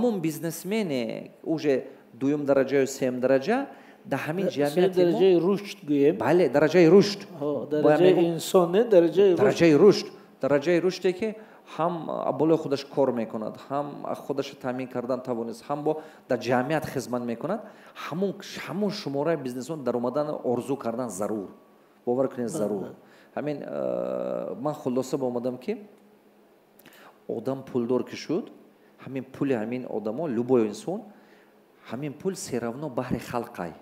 ҳамун бизнесмене уже дуюм дараҷаю сеюм дараҷа дар ҳамин ҷамъияти мо дараҷаи рушд гӯем. бале дараҷаи рушд дараҷаи инсон не дараҷаи рушд. дараҷаи рушде ки ҳам болои худаш кор мекунад, ҳам худаша таъмин кардан тавонист, ҳам бо дар ҷамъият хизмат мекунад. ҳамун шумораи бизнесмон дар омадан орзу кардан зарур. бовар кунед зарур. ҳамин ман хулоса ба омадам ки одам пулдор ки шуд, ҳамин пули ҳамин одамо любой инсон, ҳамин пул се равно баҳри халқай.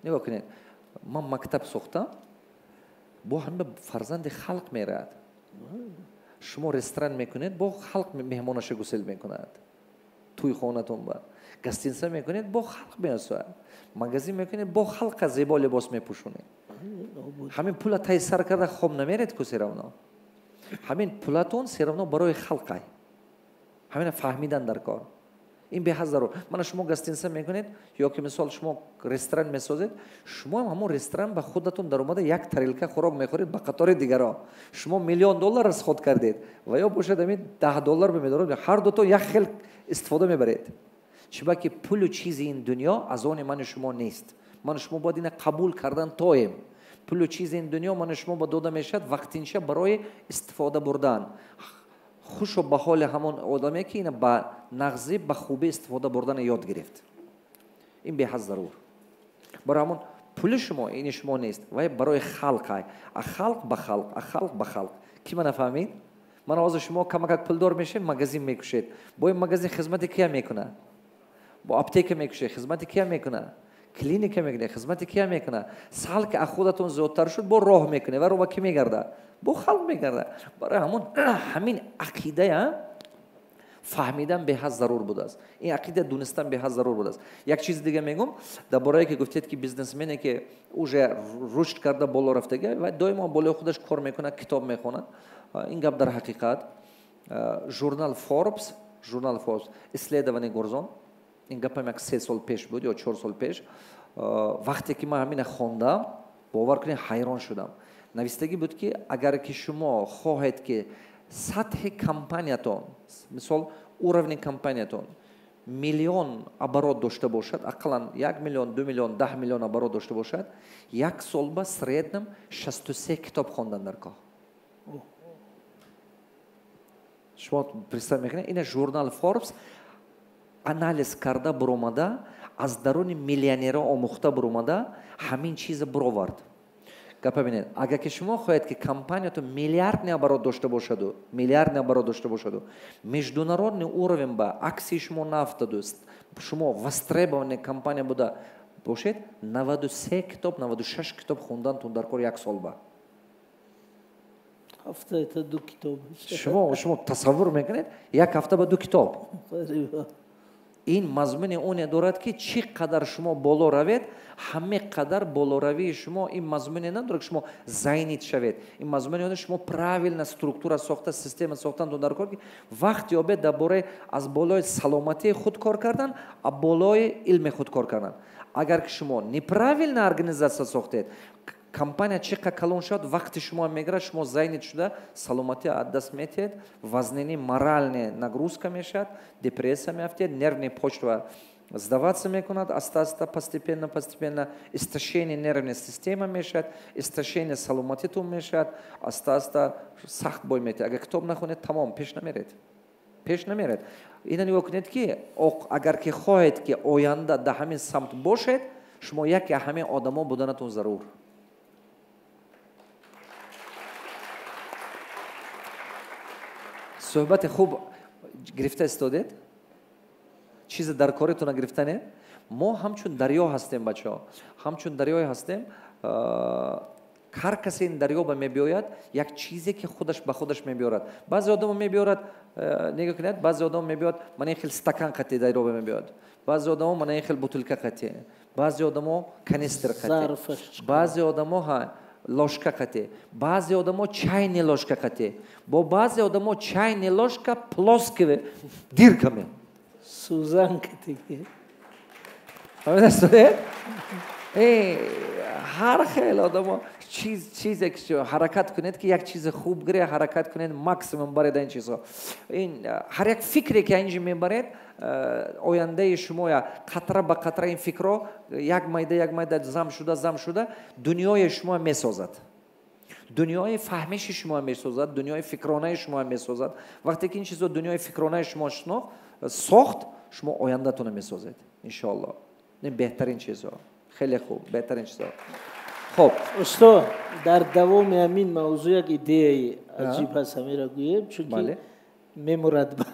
нигоҳ кунед, ман мактаб сохтам, бо ҳама фарзанди халқ мерад. шумо ресторан мекунед, бо халқ меҳмонаша гусел мекунад. туи хонатон ба гостинса мекунед, бо халқ меосад. магазин мекунед, бо халқа зебо либос мепӯшонед. ҳамин пула тай сар карда хоб намеред ку се равно. ҳамин пулатон се равно барои халқай. ҳамина фаҳмидан дар кор. ин беҳад зарур. мана шумо гостинса мекунед ё ки мисол шумо ресторан месозед, шумо ҳамон ресторан ба худатон дар омада як тарелка хӯрок мехӯред ба қатори дигаро. шумо $1,000,000 расход кардед ва ё бошад ҳамин $10 медоред, ҳар дутон як хел истифода мебаред. чунки пулу чизи ин дунё аз они мани шумо нест. мани шумо бояд ина қабул кардан тоем. пулу чизи ин дунё мани шумо ба дода мешавад вақтинча барои истифода бурдан. хушо ба ҳоли ҳамон одаме ки ина ба нағзи ба хубӣ истифода бурдана ёд гирифт. ин беҳад зарур. барои ҳамон пули шумо ини шумо нест, вай барои халқай. а халқ ба халқ, а халқ ба халқ. ки мана фаҳмид? мана ҳозир шумо камакак пулдор мешед, магазин мекушед. бо ин магазин хизмати кия мекунад? бо аптека мекушед, хизмати кия мекунад? клиника мекунед, хизмати кия мекунад? сал ки аз худатон зиёдтар шуд, бо роҳ мекунед ва роҳ ба ки мегардад? бо халқ мегардад. барои ҳамин ақидая фаҳмидан беҳад зарур будааст. ин ақида донистан беҳад зарур будааст. як чизи дига мегум дар бораи ки гуфтед ки бизнесмене ки уже рушд карда боло рафтага ва доимо болои худаш кор мекунад, китоб мехонад. ин гап дар ҳақиқат. журнал Forbes исследование гурзон, ин гапам як 3 сол пеш буд ё 4 сол пеш. вақте ки ман ҳамина хондам, бовар кунед ҳайрон шудам. навистагӣ буд ки агар ки шумо хоҳед ки сатҳи компаниятон, мисол уровни компаниятон $1,000,000 оборот дошта бошад, ақаллан $1,000,000, $2,000,000, $10,000,000 оборот дошта бошад, як сол ба среднам 63 китоб хондан дар кор. шумо представ мекунед, ина журнал Forbes анализ карда буромада, аз даруни миллионера омӯхта буромада, ҳамин чиза буровард. гапа бинед, агар ки шумо хоҳед ки компаниятон миллиардни оборот дошта бошаду, международный уровень ба аксии шумо нафтаду, шумо востребованная компания буда бошед, 93 китоб, 96 китоб хондантон дар кор як сол ба. ҳафта это 2 китоб. шумо тасаввур мекунед, як ҳафта ба 2 китоб. ин мазмуни оне дорад ки чӣ қадар шумо боло равед, ҳаме қадар болоравии шумо ин мазмуне надорад ки шумо зайнид шавед. ин мазмуни оне шумо правилна структура сохта, система сохтан дар кор ки вақт ёбед дар бораи аз болои саломатии худ кор кардан, а болои илми худ кор кардан. агар ки шумо неправилна организация сохтед, компания чӣ қадar калон шуд, вақти шумо мегирад, шумо зайнид шуда, саломатӣ аз даст метиҳед, вазнини моральне нагрузка мешавад, депрессия меафтед, нервни почва сдаваться мекунад, аста-аста постепенно истощение нервной системы мешавад, истощение саломатитон мешавад, аста-аста сахт бой метиҳад. агар китоб нахонед, тамом пеш намеред. ина нигоҳ кунед ки агар ки хоҳед ки оянда дар ҳамин самт бошед, шумо яке ҳамин одамо буданатон зарур. суҳбати хуб гирифта истодед? чизе дар коритона гирифтане? мо ҳамчун дарё ҳастем бачаҳо. ҳамчун дарёе ҳастем. ҳар касе ин дарё ба мебиёяд, як чизе ки худаш ба худаш мебиёрад. баъзе одамо мебиёрад, нигоҳ кунед, баъзе одамо мебиёрад, мана ин хел стакан қатӣ дарё ба мебиёрад. баъзе одамо мана ин хел бутилка қатӣ. баъзе одамо канистр қатӣ. баъзе одамо ложка қатӣ. баъзе одамо чайни ложка қатӣ. бо баъзе одамо чайни ложка плоскиве диркаме. сузан қатӣ. ҳамин астоде? هر خیلی آدم چیزی که حرکت کنید که یک چیز خوب گره حرکت کنید ماکسیمم برید این چیزها. این هر یک فکری که اینجا میبرید آینده شما یا قطره به قطره این فکر رو یک میده زم شده دنیای شما میسازد. دنیای فهمش شما میسازد، دنیای فکرانه شما میسازد. وقتی که این چیزا دنیای فکرانه شما ساخت، شما آیندهتون میسازید ان شاء الله. این بهترین چیزا. خیلی خوب، بهترین چیزا. خب استاد در دوام همین موضوع یک ایده عجیب هست را گویم، چون که میمورد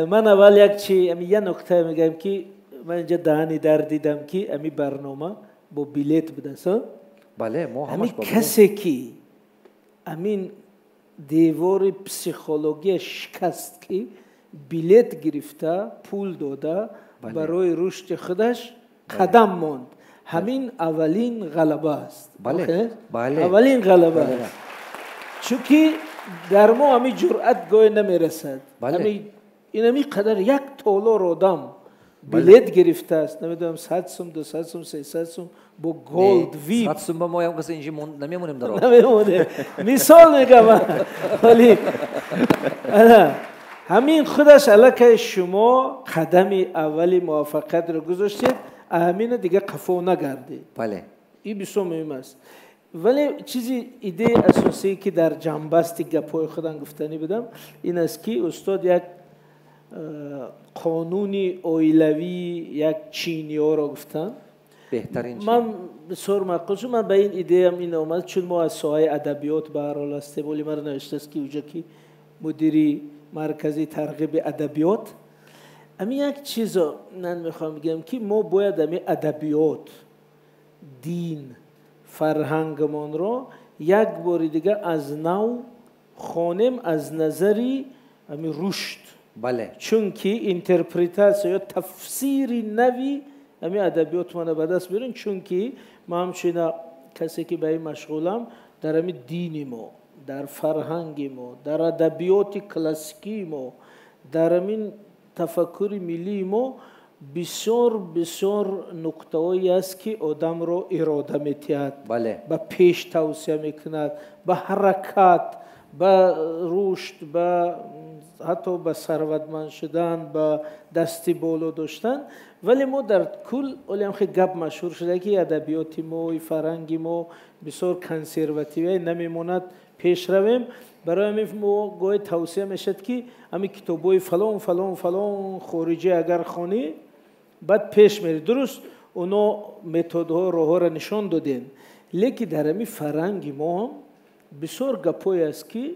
من اول یه نکته میگم که من اینجا دهنی در دیدم که امی برنامه با بیلیت بوده. بله ما همش با کسی که امین دیوار پسیخولوژی شکست که بیلیت گرفته پول داده برای رشد خودش قدم ماند، همین اولین غلبه است. اولین غلبه است، چون که در ما همین جرأت گاهی نمیرسد. این قدر یک $1 آدم بیلیت گرفته است، نمیدونم 100 سوم 200 سوم 300 سوم با گولد ویپ. 100 سوم با ما هم کسی اینجا نمیمونیم در آن. نمیمونیم. مثال میگم ولی همین خودش علاقه شما قدم اولی موفقیت رو گذاشتید، همین دیگه قفو نگردید. بله. این بسیار مهم است. ولی چیزی ایده اساسی که در جنبستی گپای خودم گفتنی بدم این است که استاد یک قانونی اویلوی یک چینی ها را گفتن. بهترین من بسیار مقصود من به این ایده هم این آمد، چون ما از ساحه ادبیات به هر حال هستیم، ولی من نوشته است که اونجا که مدیری مرکزی ترغیب ادبیات، امی یک چیز من میخوام بگم که ما باید امی ادبیات، دین، فرهنگمان را یک بار دیگه از نو خوانیم از نظری امی رشد. بله. چون که اینترپریتاسیون یا تفسیری نوی امی ادبیات من به دست بیارن، چون که ما همچنین کسی که به این مشغولم در امی دینی ما، در فرهنگی ما، در ادبیات کلاسیکی ما، در امین تفکر ملی ما بسیار نکته‌ای است که آدم را اراده می‌دهد. بله. به پیش توصیه می‌کند، به حرکت، به رشد، به حتی به ثروتمند شدن، به دستی بالا داشتن. ولی ما در کل ولی هم خیلی گپ مشهور شده که ادبیات ما، فرهنگی ما بسیار کنسرواتیو نمیموند پیش رویم. برای همین ما گاهی توصیه میشد که همین کتابای فلان فلان فلان خارجی اگر خوانی بعد پیش میری. درست اونا متدها راهها را نشان دادن، لیکن در همین فرهنگ ما هم بسیار گپای است که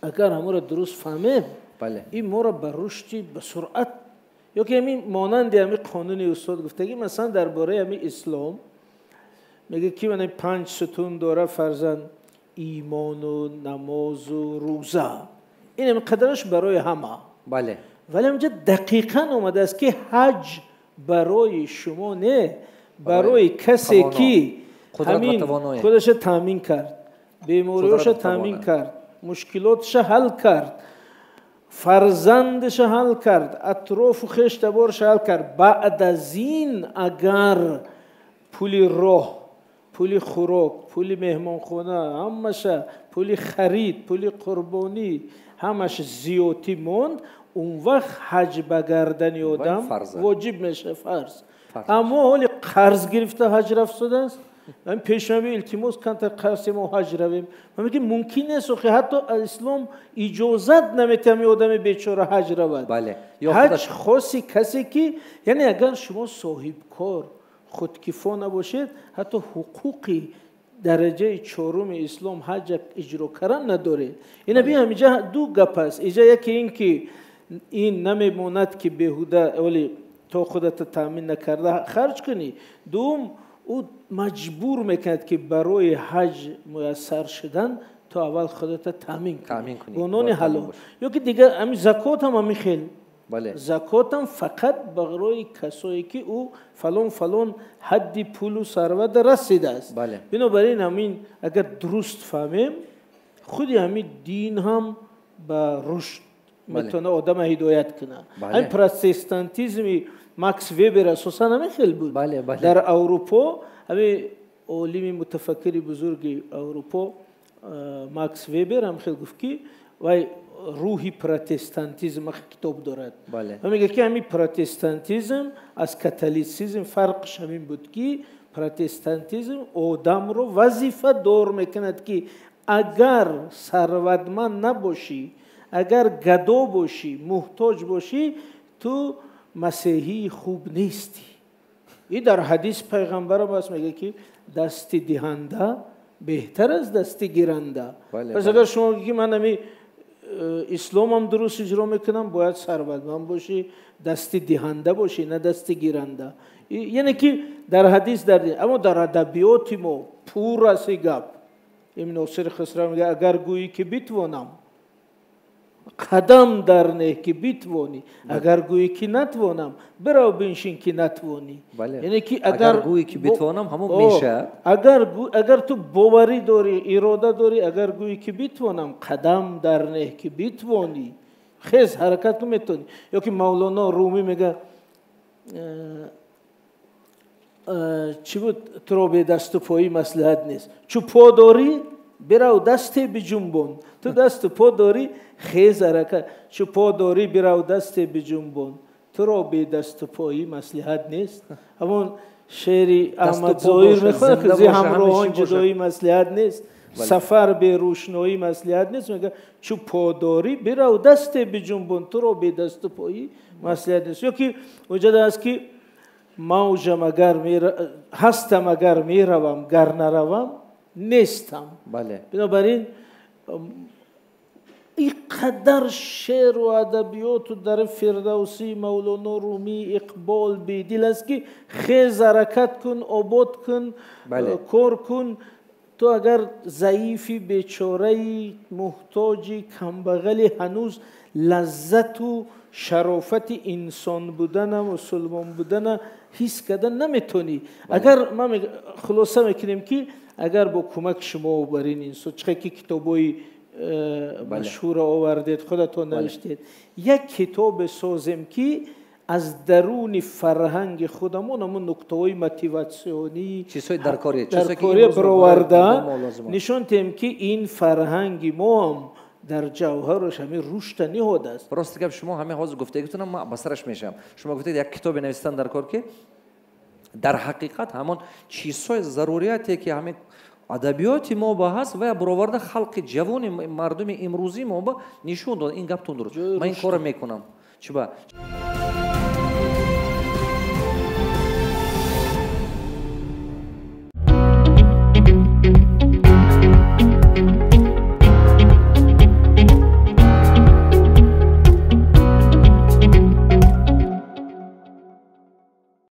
اگر همون را درست فهمیم، بله. این ما را به رشدی به سرعت، یا که همین مانند همین قانون استاد گفته که مثلا درباره همین اسلام میگه که من 5 ستون داره، فرزند ایمان و نماز و روزه، این هم قدرش برای همه. بله. ولی همینجا دقیقاً اومده است که حج برای شما نه، برای کسی که همین خودش تامین کرد، بیماریش تامین کرد، مشکلاتش حل کرد، فرزندش حل کرد، اطراف و خشت بارش حل کرد. بعد از این اگر پولی راه، پولی خوراک، پولی مهمانخانه، همش پولی خرید، پولی قربانی، همش زیادی موند، اون وقت حج بگردن آدم واجب میشه، فرض. اما حالی قرض گرفته حج رفت است، من پیشنهاد التماس کنم تا قرض ما حج رویم. من میگم ممکن نیست که حتی اسلام اجازت نمیده می آدم بیچاره حج رود. بله. حج خاصی کسی که، یعنی اگر شما صاحب کار خودکفا نباشید، حتی حقوقی درجه 4 اسلام حج اجرا کردن نداره. این بیا همینجا دو گپ است. اینجا یکی این که این نمیموند که بهوده ولی تو خودت تامین نکرده خرج کنی. دوم او مجبور میکند که برای حج میسر شدن تو اول خودت تامین کنی. قانون حلال. یا که دیگه همین زکات هم میخیل. بله. زکات هم فقط برای کسایی که او فلان حدی پول و ثروت رسیده است. بله. بنابراین همین اگر درست فهمیم، خودی همین دین هم به رشد میتونه آدم هدایت کنه. بله. این پروتستانتیزمی ماکس وبر اساسا همین خیلی بود. بله، بله. در اروپا همین عالم متفکر بزرگ اروپا ماکس وبر هم خیلی گفت که وای روحی پروتستانتیزم کتاب دارد. بله. و میگه که همین پروتستانتیزم از کاتولیسیسم فرقش همین بود که پروتستانتیزم آدم رو وظیفه دار میکند که اگر ثروتمند نباشی، اگر گدا باشی، محتاج باشی، تو مسیحی خوب نیستی. این در حدیث پیغمبر هم میگه که دست دهنده بهتر از دست گیرنده. پس اگر شما بگی من همی اسلام هم درست اجرا میکنم، باید ثروتمند باشی، دست دهنده باشی، نه دست گیرنده. یعنی که در حدیث اما در ادبیات ما پور است گپ. ابن ناصر خسرو میگه اگر گویی که بتوانم قدم در نه که بتوانی، اگر گویی که نتوانم برو بنشین که نتوانی. یعنی که اگر گویی که بتوانم همون میشه. اگر تو باوری داری، اراده داری، اگر گویی که بتوانم قدم در نه که بتوانی، خیز حرکت میتونی. یا که مولانا رومی میگه چی بود؟ تو رو به دست و پایی مصلحت نیست. چو پا داری برو دست بجنبون. تو دست و پا داری خیز حرکت. چو پا داری برو دست بجنبون. تو رو به دست و پایی مصلحت نیست. همون شعری احمد ظاهر میخواد که زی همراهان جدایی مصلحت نیست، سفر به روشنایی مصلحت نیست. میگه چو پا داری برو دست بجنبون، تو رو به دست و پایی مصلحت نیست. یا که وجد است که موجم اگر هستم اگر میروم، گر نروم نیستم. بنابراین اینقدر شعر و ادبیات در فردوسی، مولانا، رومی، اقبال بیدل است که خیز حرکت کن، آباد کن، کار کن. تو اگر ضعیفی، بیچاره‌ای، محتاجی، کمبغلی، هنوز لذت و شرافت انسان بودن و مسلمان بودن حس کردن نمیتونی. اگر ما خلاصه میکنیم که اگر با کمک شما برین این چه که کتابای مشهور آوردید، خودتون نوشتید، یک کتاب سازیم که از درون فرهنگ خودمون همون نکته‌های موتیواسیونی چیزهای درکاری برآورده نشون دهیم که این فرهنگ ما هم در جوهرش همین رشد نهاده است. راست گپ شما همین حاضر گفتگیتون من بسرش میشم. شما گفتید یک کتاب نوشتن در کار که در حقیقت همون چیزهای ضروریاتی که همین ادبیات ما با هست و برآورده خلق جوان مردم امروزی ما با نشون داد. این گپ تون درست. من این کارو میکنم. چی با